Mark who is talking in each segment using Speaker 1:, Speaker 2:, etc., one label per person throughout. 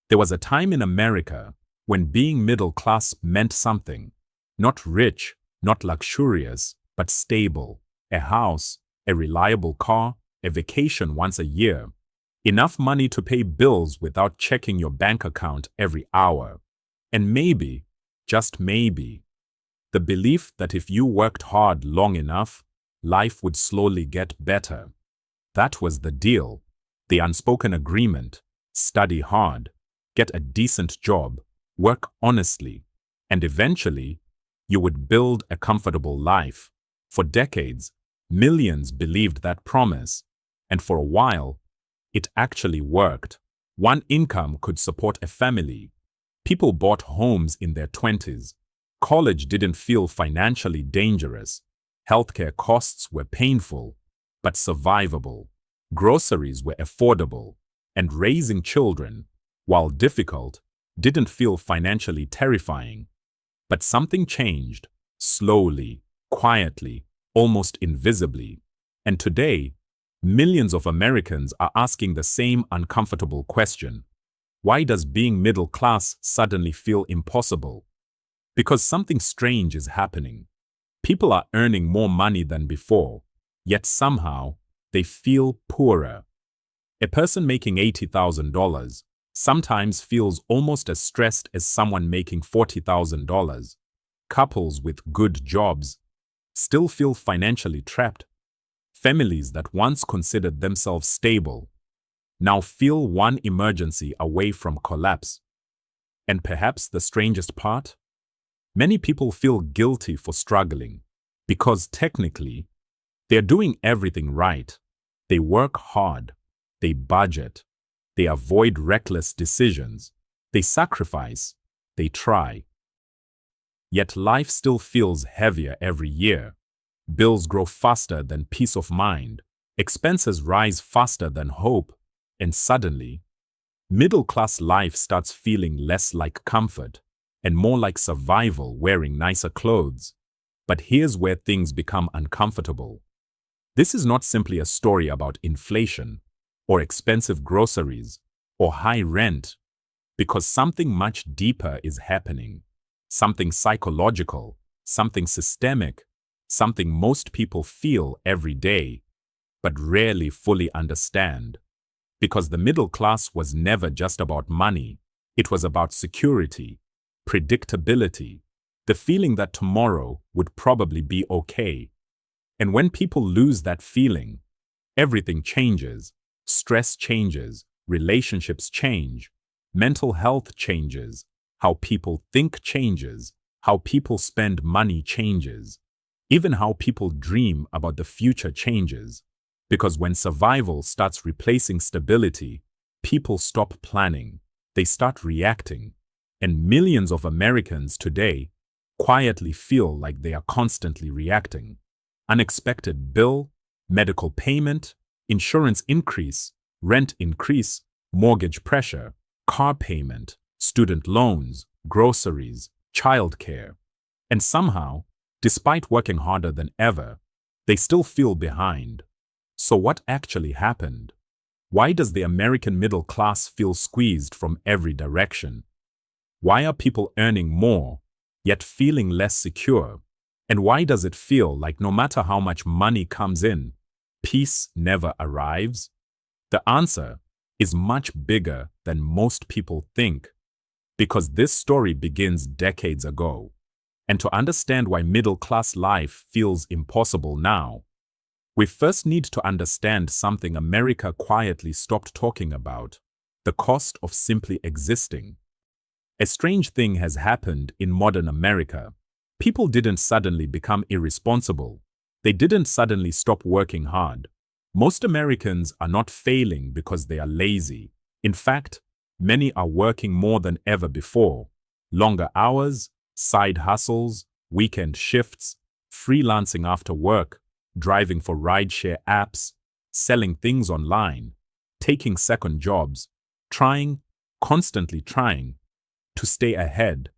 Speaker 1: There was a time in America when being middle class meant something. Not rich, not luxurious, but stable. A house, a reliable car, a vacation once a year. Enough money to pay bills without checking your bank account every hour. And maybe, just maybe, the belief that if you worked hard long enough, life would slowly get better. That was the deal, the unspoken agreement. Study hard, get a decent job, work honestly, and eventually, you would build a comfortable life. For decades, millions believed that promise, and for a while, it actually worked. One income could support a family. People bought homes in their 20s. College didn't feel financially dangerous. Healthcare costs were painful, but survivable. Groceries were affordable, and raising children, while difficult, didn't feel financially terrifying. But something changed, slowly, quietly, almost invisibly. And today, millions of Americans are asking the same uncomfortable question. Why does being middle class suddenly feel impossible? Because something strange is happening. People are earning more money than before, yet somehow they feel poorer. A person making $80,000 sometimes feels almost as stressed as someone making $40,000. Couples with good jobs still feel financially trapped. Families that once considered themselves stable now feel one emergency away from collapse. And perhaps the strangest part? Many people feel guilty for struggling because technically, they're doing everything right. They work hard, they budget, they avoid reckless decisions, they sacrifice, they try. Yet life still feels heavier every year. Bills grow faster than peace of mind, expenses rise faster than hope, and suddenly, middle-class life starts feeling less like comfort and more like survival wearing nicer clothes. But here's where things become uncomfortable. This is not simply a story about inflation, or expensive groceries, or high rent, because something much deeper is happening. Something psychological, something systemic, something most people feel every day, but rarely fully understand. Because the middle class was never just about money, it was about security, predictability, the feeling that tomorrow would probably be okay. And when people lose that feeling, everything changes. Stress changes, relationships change, mental health changes, how people think changes, how people spend money changes, even how people dream about the future changes. Because when survival starts replacing stability, people stop planning, they start reacting. And millions of Americans today quietly feel like they are constantly reacting. Unexpected bill, medical payment, insurance increase, rent increase, mortgage pressure, car payment, student loans, groceries, childcare. And somehow, despite working harder than ever, they still feel behind. So what actually happened? Why does the American middle class feel squeezed from every direction? Why are people earning more, yet feeling less secure? And why does it feel like no matter how much money comes in, peace never arrives? The answer is much bigger than most people think, because this story begins decades ago. And to understand why middle-class life feels impossible now, we first need to understand something America quietly stopped talking about: the cost of simply existing. A strange thing has happened in modern America. People didn't suddenly become irresponsible. They didn't suddenly stop working hard. Most Americans are not failing because they are lazy. In fact, many are working more than ever before. Longer hours, side hustles, weekend shifts, freelancing after work, driving for rideshare apps, selling things online, taking second jobs, trying, constantly trying, to stay ahead.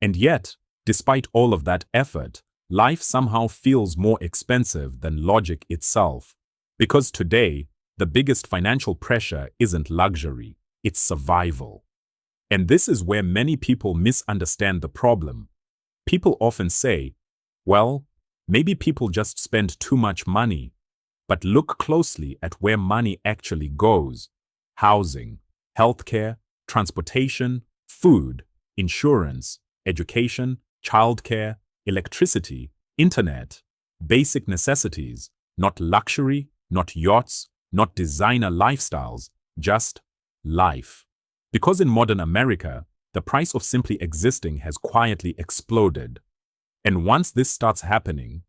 Speaker 1: And yet, despite all of that effort, life somehow feels more expensive than logic itself. Because today, the biggest financial pressure isn't luxury, it's survival. And this is where many people misunderstand the problem. People often say, well, maybe people just spend too much money. But look closely at where money actually goes. Housing, healthcare, transportation, food, insurance, education, childcare, electricity, internet, basic necessities, not luxury, not yachts, not designer lifestyles, just life. Because in modern America, the price of simply existing has quietly exploded. And once this starts happening,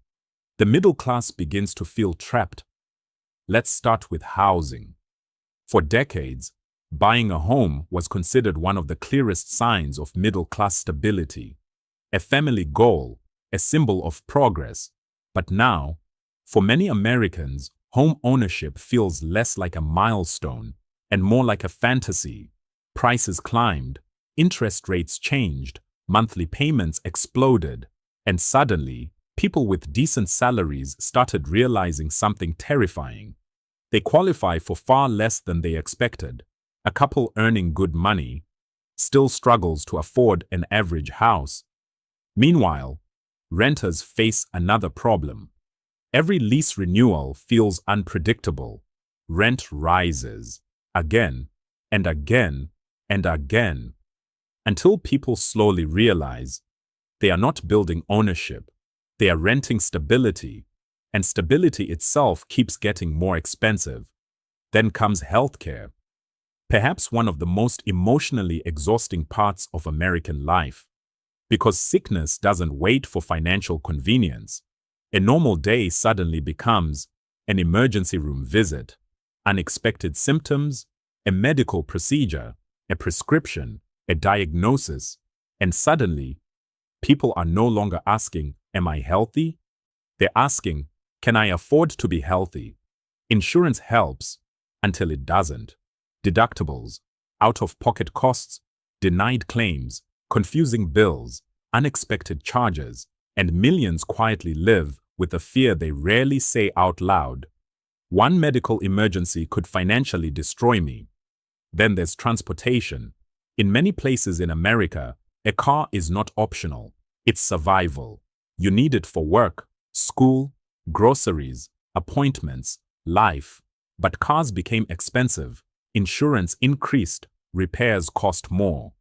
Speaker 1: the middle class begins to feel trapped. Let's start with housing. For decades, buying a home was considered one of the clearest signs of middle-class stability, a family goal, a symbol of progress. But now, for many Americans, home ownership feels less like a milestone and more like a fantasy. Prices climbed, interest rates changed, monthly payments exploded, and suddenly, people with decent salaries started realizing something terrifying. They qualify for far less than they expected. A couple earning good money still struggles to afford an average house. Meanwhile, renters face another problem. Every lease renewal feels unpredictable. Rent rises again and again and again until people slowly realize they are not building ownership, they are renting stability, and stability itself keeps getting more expensive. Then comes healthcare, perhaps one of the most emotionally exhausting parts of American life. Because sickness doesn't wait for financial convenience. A normal day suddenly becomes an emergency room visit, unexpected symptoms, a medical procedure, a prescription, a diagnosis, and suddenly, people are no longer asking, "Am I healthy?" They're asking, "Can I afford to be healthy?" Insurance helps until it doesn't. Deductibles, out-of-pocket costs, denied claims, confusing bills, unexpected charges, and millions quietly live with a fear they rarely say out loud. One medical emergency could financially destroy me. Then there's transportation. In many places in America, a car is not optional. It's survival. You need it for work, school, groceries, appointments, life. But cars became expensive. Insurance increased. Repairs cost more.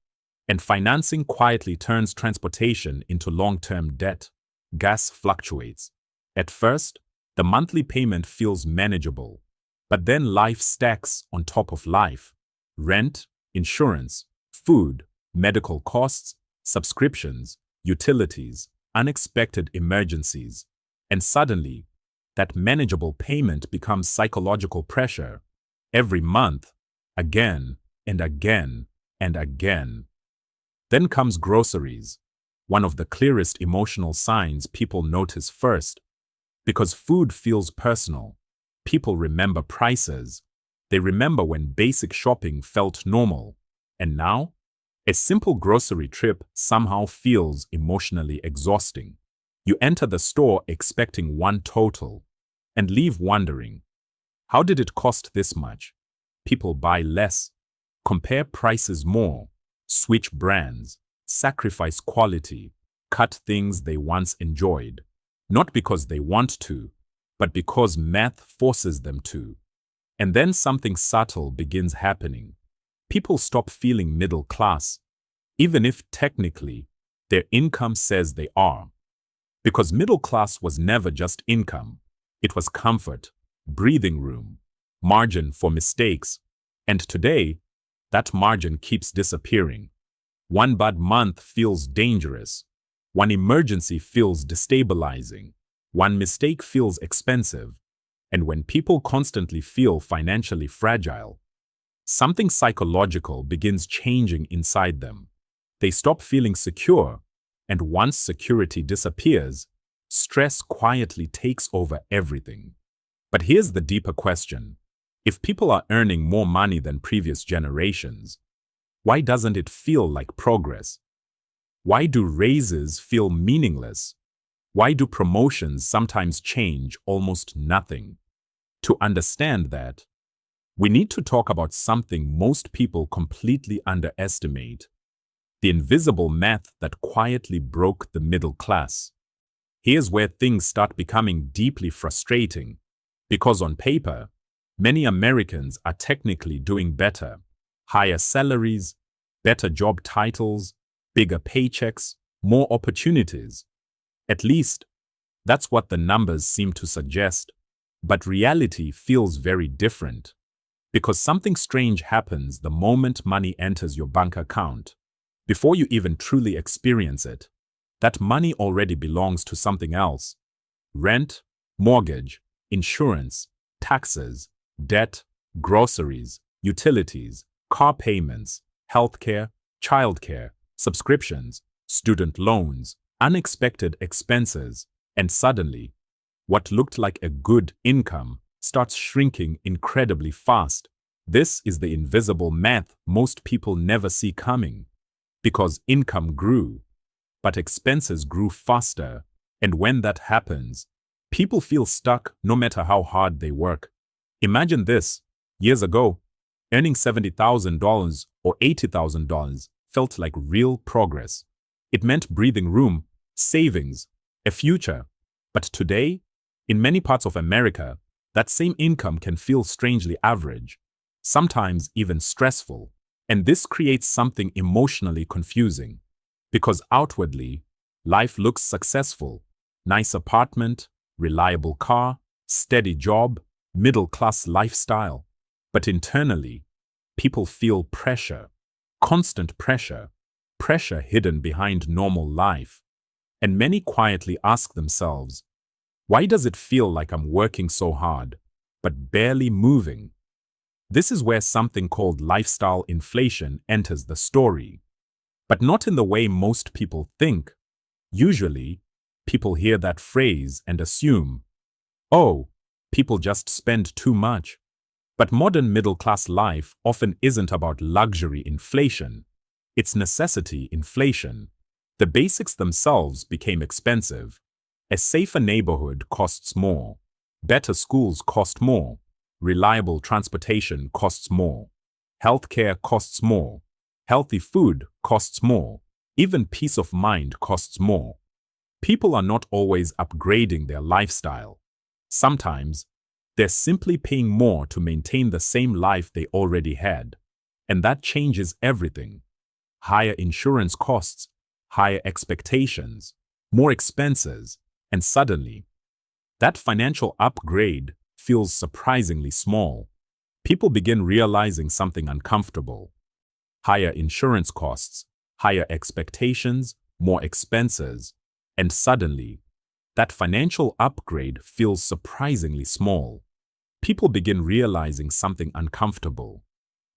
Speaker 1: And financing quietly turns transportation into long-term debt. Gas fluctuates. At first, the monthly payment feels manageable. But then life stacks on top of life. Rent, insurance, food, medical costs, subscriptions, utilities, unexpected emergencies. And suddenly, that manageable payment becomes psychological pressure. Every month, again and again and again. Then comes groceries, one of the clearest emotional signs people notice first. Because food feels personal. People remember prices. They remember when basic shopping felt normal. And now, a simple grocery trip somehow feels emotionally exhausting. You enter the store expecting one total and leave wondering, how did it cost this much? People buy less, compare prices more, switch brands, sacrifice quality, cut things they once enjoyed. Not because they want to, but because math forces them to. And then something subtle begins happening. People stop feeling middle class, even if technically their income says they are. Because middle class was never just income. It was comfort, breathing room, margin for mistakes. And today, that margin keeps disappearing. One bad month feels dangerous. One emergency feels destabilizing. One mistake feels expensive. And when people constantly feel financially fragile, something psychological begins changing inside them. They stop feeling secure, and once security disappears, stress quietly takes over everything. But here's the deeper question. If people are earning more money than previous generations, why doesn't it feel like progress? Why do raises feel meaningless? Why do promotions sometimes change almost nothing? To understand that, we need to talk about something most people completely underestimate: the invisible math that quietly broke the middle class. Here's where things start becoming deeply frustrating, because on paper, many Americans are technically doing better: higher salaries, better job titles, bigger paychecks, more opportunities. At least, that's what the numbers seem to suggest. But reality feels very different, because something strange happens the moment money enters your bank account. Before you even truly experience it, that money already belongs to something else: rent, mortgage, insurance, taxes, debt, groceries, utilities, car payments, healthcare, childcare, subscriptions, student loans, unexpected expenses, and suddenly, what looked like a good income starts shrinking incredibly fast. This is the invisible math most people never see coming, because income grew, but expenses grew faster, and when that happens, people feel stuck no matter how hard they work. Imagine this: years ago, earning $70,000 or $80,000 felt like real progress. It meant breathing room, savings, a future. But today, in many parts of America, that same income can feel strangely average, sometimes even stressful. And this creates something emotionally confusing, because outwardly, life looks successful: nice apartment, reliable car, steady job, middle-class lifestyle. But internally, people feel pressure, constant pressure, pressure hidden behind normal life. And many quietly ask themselves, why does it feel like I'm working so hard, but barely moving? This is where something called lifestyle inflation enters the story. But not in the way most people think. Usually, people hear that phrase and assume, oh, people just spend too much. But modern middle-class life often isn't about luxury inflation. It's necessity inflation. The basics themselves became expensive. A safer neighborhood costs more. Better schools cost more. Reliable transportation costs more. Healthcare costs more. Healthy food costs more. Even peace of mind costs more. People are not always upgrading their lifestyle. Sometimes, they're simply paying more to maintain the same life they already had. And that changes everything. Higher insurance costs, higher expectations, more expenses, and suddenly, that financial upgrade feels surprisingly small. People begin realizing something uncomfortable. Higher insurance costs, higher expectations, more expenses, and suddenly, that financial upgrade feels surprisingly small. People begin realizing something uncomfortable.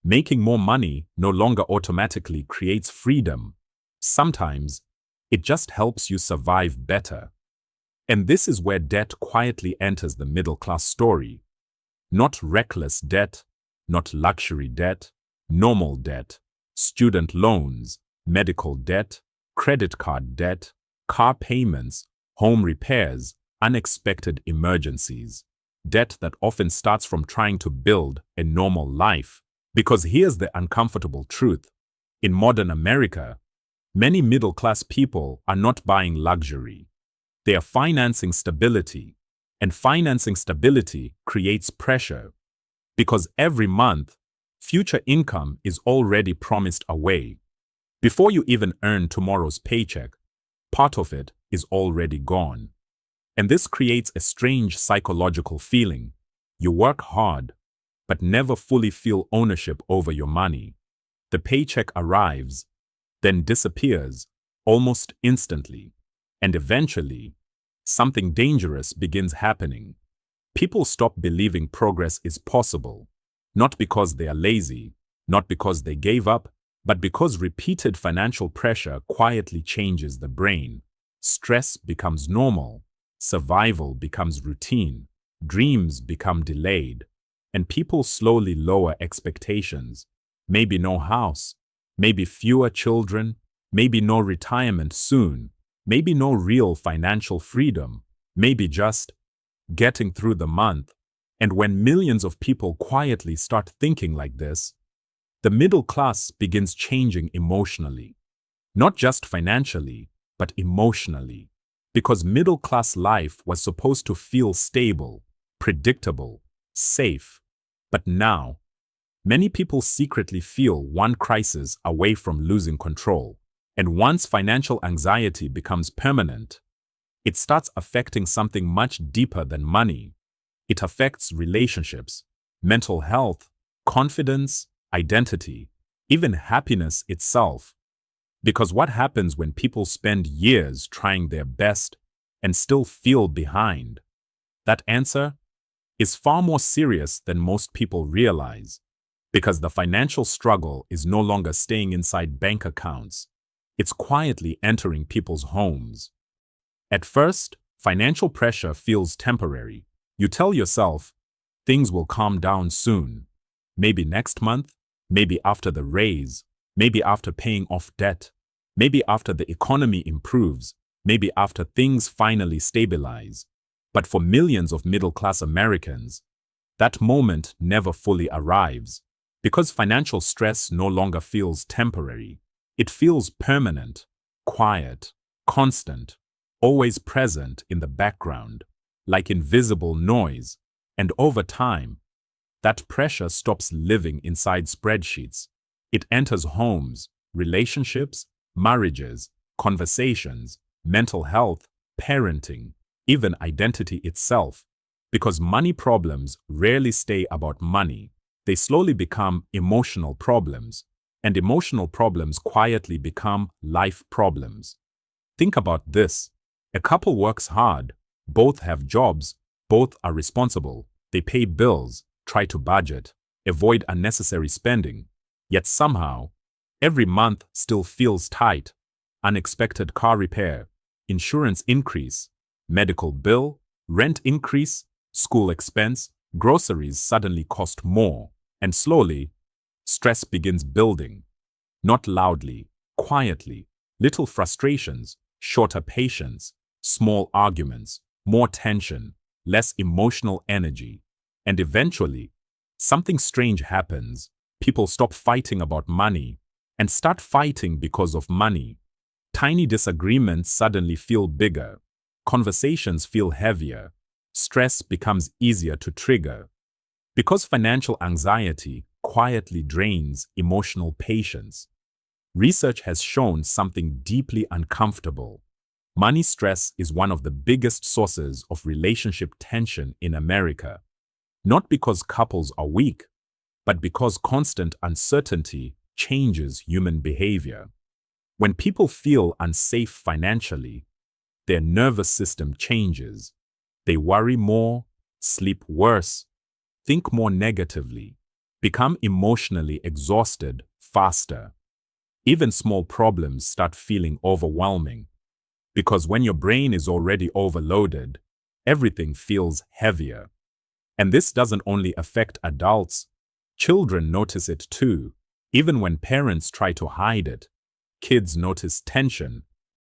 Speaker 1: Making more money no longer automatically creates freedom. Sometimes, it just helps you survive better. And this is where debt quietly enters the middle-class story. Not reckless debt, not luxury debt, normal debt, student loans, medical debt, credit card debt, car payments, home repairs, unexpected emergencies. Debt that often starts from trying to build a normal life. Because here's the uncomfortable truth. In modern America, many middle-class people are not buying luxury. They are financing stability, and financing stability creates pressure. Because every month, future income is already promised away. Before you even earn tomorrow's paycheck, part of it is already gone. And this creates a strange psychological feeling. You work hard, but never fully feel ownership over your money. The paycheck arrives, then disappears almost instantly. And eventually, something dangerous begins happening. People stop believing progress is possible, not because they are lazy, not because they gave up, but because repeated financial pressure quietly changes the brain. Stress becomes normal, survival becomes routine, dreams become delayed, and people slowly lower expectations. Maybe no house, maybe fewer children, maybe no retirement soon, maybe no real financial freedom, maybe just getting through the month. And when millions of people quietly start thinking like this, the middle class begins changing emotionally. Not just financially, but emotionally. Because middle class life was supposed to feel stable, predictable, safe. But now, many people secretly feel one crisis away from losing control. And once financial anxiety becomes permanent, it starts affecting something much deeper than money. It affects relationships, mental health, confidence, identity, even happiness itself. Because what happens when people spend years trying their best and still feel behind? That answer is far more serious than most people realize. Because the financial struggle is no longer staying inside bank accounts. It's quietly entering people's homes. At first, financial pressure feels temporary. You tell yourself, things will calm down soon. Maybe next month, maybe after the raise, maybe after paying off debt, maybe after the economy improves, maybe after things finally stabilize. But for millions of middle-class Americans, that moment never fully arrives. Because financial stress no longer feels temporary. It feels permanent, quiet, constant, always present in the background, like invisible noise. And over time, that pressure stops living inside spreadsheets. It enters homes, relationships, marriages, conversations, mental health, parenting, even identity itself. Because money problems rarely stay about money. They slowly become emotional problems, and emotional problems quietly become life problems. Think about this. A couple works hard, both have jobs, both are responsible, they pay bills, try to budget, avoid unnecessary spending, yet somehow, every month still feels tight. Unexpected car repair, insurance increase, medical bill, rent increase, school expense, groceries suddenly cost more, and slowly, stress begins building. Not loudly, quietly, little frustrations, shorter patience, small arguments, more tension, less emotional energy. And eventually, something strange happens. People stop fighting about money and start fighting because of money. Tiny disagreements suddenly feel bigger. Conversations feel heavier. Stress becomes easier to trigger. Because financial anxiety quietly drains emotional patience. Research has shown something deeply uncomfortable. Money stress is one of the biggest sources of relationship tension in America. Not because couples are weak, but because constant uncertainty changes human behavior. When people feel unsafe financially, their nervous system changes. They worry more, sleep worse, think more negatively, become emotionally exhausted faster. Even small problems start feeling overwhelming. Because when your brain is already overloaded, everything feels heavier. And this doesn't only affect adults, children notice it too. Even when parents try to hide it, kids notice tension,